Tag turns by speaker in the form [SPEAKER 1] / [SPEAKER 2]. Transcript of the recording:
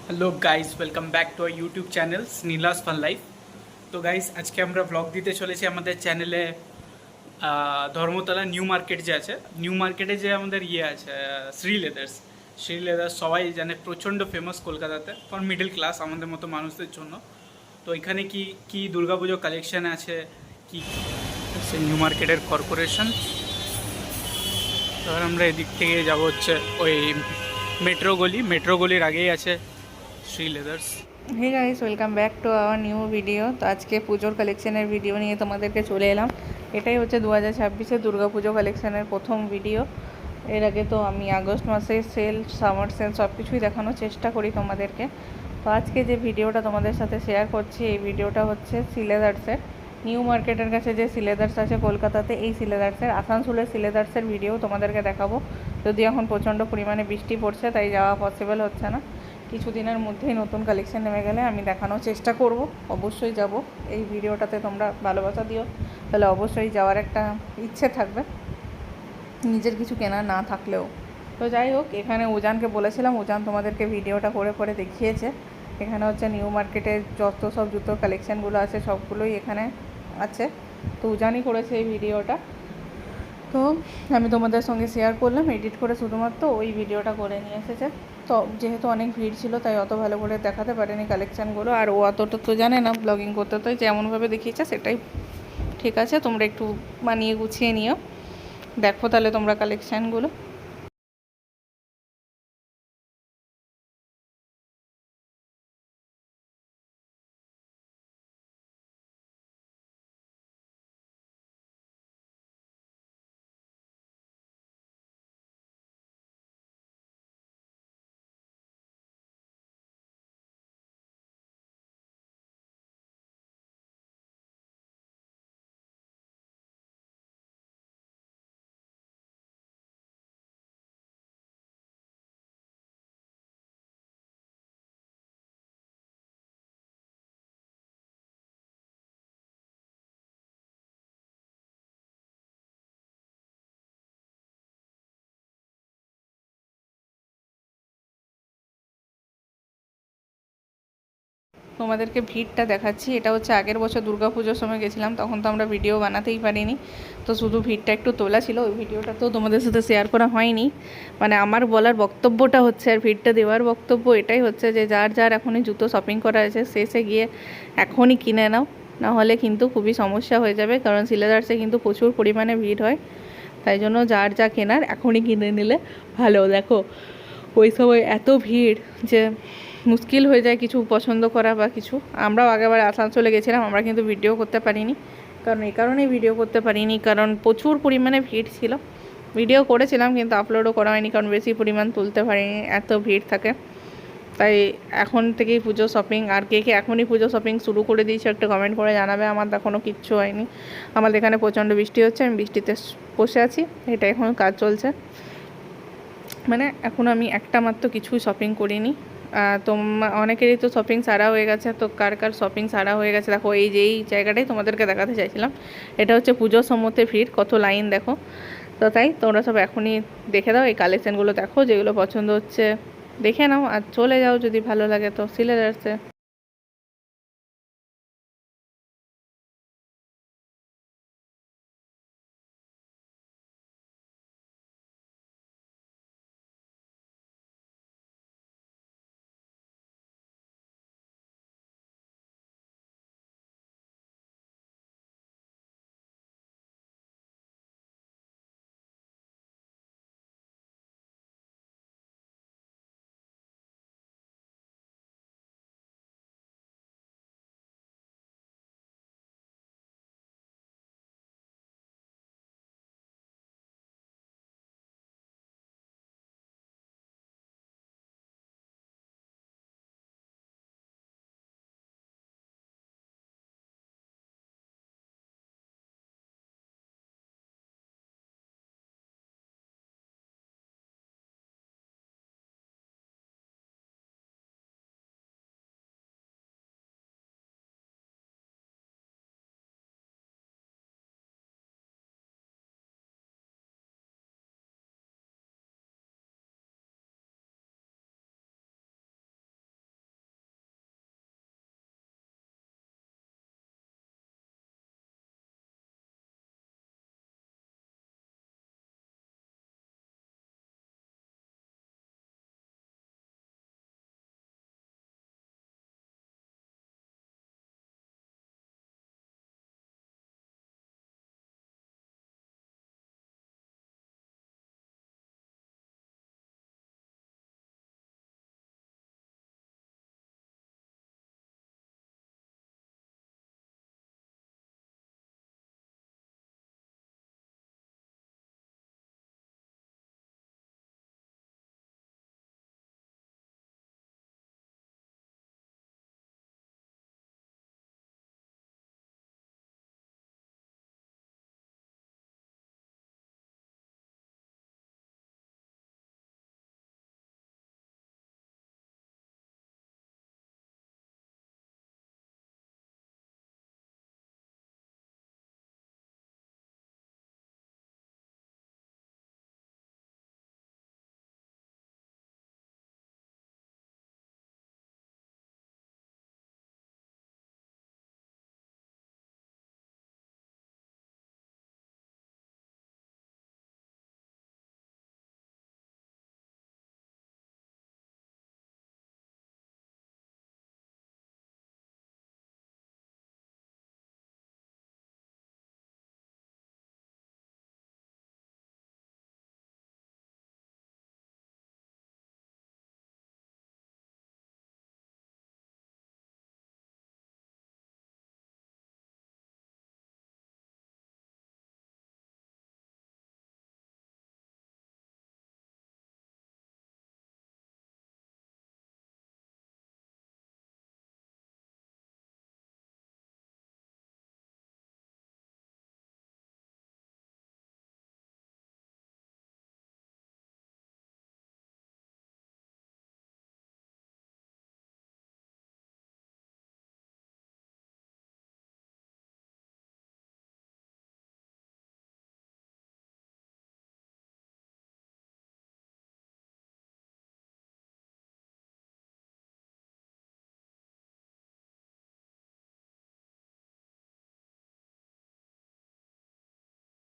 [SPEAKER 1] Hello guys, welcome back to our YouTube channel Neela's fun life. তো guys, আজকে আমরা blog দিতে চলেছি আমাদের চ্যানেলে ধর্মতলা নিউ মার্কেট যে আছে, নিউ মার্কেটে যে আমাদের আছে শ্রী লেদার্স। শ্রী লেদার্স সবাই জানে, প্রচণ্ড ফেমাস কলকাতাতে ফর মিডল ক্লাস আমাদের মতো মানুষদের জন্য। তো এখানে কি কি দুর্গাপুজো কালেকশান আছে, কি নিউ মার্কেটের কর্পোরেশন। এবার আমরা এদিক থেকে যাব হচ্ছে ওই মেট্রো গলির আগেই আছে Sree Leathers.
[SPEAKER 2] Hey guys, welcome back to our new video. তো আজকে পুজোর কালেকশনের ভিডিও নিয়ে তোমাদেরকে চলে এলাম। এটাই হচ্ছে 2026-এর দুর্গাপুজো কালেকশনের প্রথম ভিডিও। এর আগে তো আমি আগস্ট মাসে সেল, সামার সেল সব কিছুই দেখানোর চেষ্টা করি তোমাদেরকে। তো আজকে যে ভিডিওটা তোমাদের সাথে শেয়ার করছি, এই ভিডিওটা হচ্ছে সিলেদার্সের। নিউ মার্কেটের কাছে যে সিলেদার্স আছে কলকাতাতে, এই সিলেদার্সের আসানসোলের সিলেদার্সের ভিডিও তোমাদেরকে দেখাবো। যদি এখন প্রচণ্ড পরিমাণে বৃষ্টি পড়ছে, তাই যাওয়া পসিবল হচ্ছে না। কিছুদিনের মধ্যেই নতুন কালেকশন নেমে গেলে আমি দেখানোর চেষ্টা করব, অবশ্যই যাব। এই ভিডিওটাতে তোমরা ভালোবাসা দিও, তাহলে অবশ্যই যাওয়ার একটা ইচ্ছে থাকবে, নিজের কিছু কেনা না থাকলেও। তো যাই হোক, এখানে উজানকে বলেছিলাম, উজান তোমাদেরকে ভিডিওটা করে করে দেখিয়েছে। এখানে হচ্ছে নিউ মার্কেটের যত সব জুতোর কালেকশানগুলো আছে সবগুলোই এখানে আছে। তো উজানই করেছে এই ভিডিওটা। তো আমি তোমাদের সঙ্গে শেয়ার করলাম, এডিট করে শুধুমাত্র ওই ভিডিওটা করে নিয়ে এসেছে। তো যেহেতু অনেক ভিড় ছিল, তাই অত ভালো করে দেখাতে পারেনি কালেকশানগুলো। আর ও অতটা তো জানে না ব্লগিং করতে, তো যেমনভাবে দেখিয়েছে সেটাই ঠিক আছে। তোমরা একটু মানিয়ে গুছিয়ে নিও, দেখো তাহলে তোমরা কালেকশানগুলো। তোমাদেরকে ভিড়টা দেখাচ্ছি। এটা হচ্ছে আগের বছর দুর্গাপুজোর সময় গেছিলাম, তখন তো আমরা ভিডিও বানাতেই পারিনি। তো শুধু ভিড়টা একটু তোলা ছিল, ওই ভিডিওটা তো তোমাদের সাথে শেয়ার করা হয়নি। মানে আমার বলার বক্তব্যটা হচ্ছে, আর ভিড়টা দেওয়ার বক্তব্য এটাই হচ্ছে যে যার যার এখনই জুতো শপিং করা আছে, শেষে গিয়ে এখনই কিনে নাও, নাহলে কিন্তু খুবই সমস্যা হয়ে যাবে। কারণ সিলেদার্সে কিন্তু প্রচুর পরিমাণে ভিড় হয়, তাই জন্য যার যা কেনার এখনই কিনে নিলে ভালো। দেখো, ওই সময় এত ভিড় যে মুশকিল হয়ে যায় কিছু পছন্দ করা বা কিছু। আমরাও আগেবার আসানসোলে গেছিলাম, আমরা কিন্তু ভিডিও করতে পারিনি। কারণ এই কারণেই ভিডিও করতে পারিনি, কারণ প্রচুর পরিমাণে ভিড় ছিল। ভিডিও করেছিলাম কিন্তু আপলোডও করা হয়নি, কারণ বেশি পরিমাণ তুলতে পারিনি, এত ভিড় থাকে। তাই এখন থেকেই পুজো শপিং। আর কে কে এখনই পুজো শপিং শুরু করে দিয়েছে একটা কমেন্ট করে জানাবে। আমার এখনও কিচ্ছু হয়নি। আমাদের এখানে প্রচণ্ড বৃষ্টি হচ্ছে, আমি বৃষ্টিতে বসে আছি, এটা এখন কাজ চলছে। মানে এখন আমি একটা মাত্র কিছুই শপিং করিনি। তো অনেকেরই তো শপিং সারা হয়ে গেছে। তো কার কার শপিং সারা হয়ে গেছে দেখো, এই যে এই জায়গাটাই তোমাদেরকে দেখাতে চাইছিলাম। এটা হচ্ছে পুজোর সম্মতে ভিড়, কত লাইন দেখো। তো তাই তোমরা সব এখনই দেখে দাও, এই কালেকশানগুলো দেখো, যেগুলো পছন্দ হচ্ছে দেখে নাও আর চলে যাও, যদি ভালো লাগে তো সিলেদার্সে।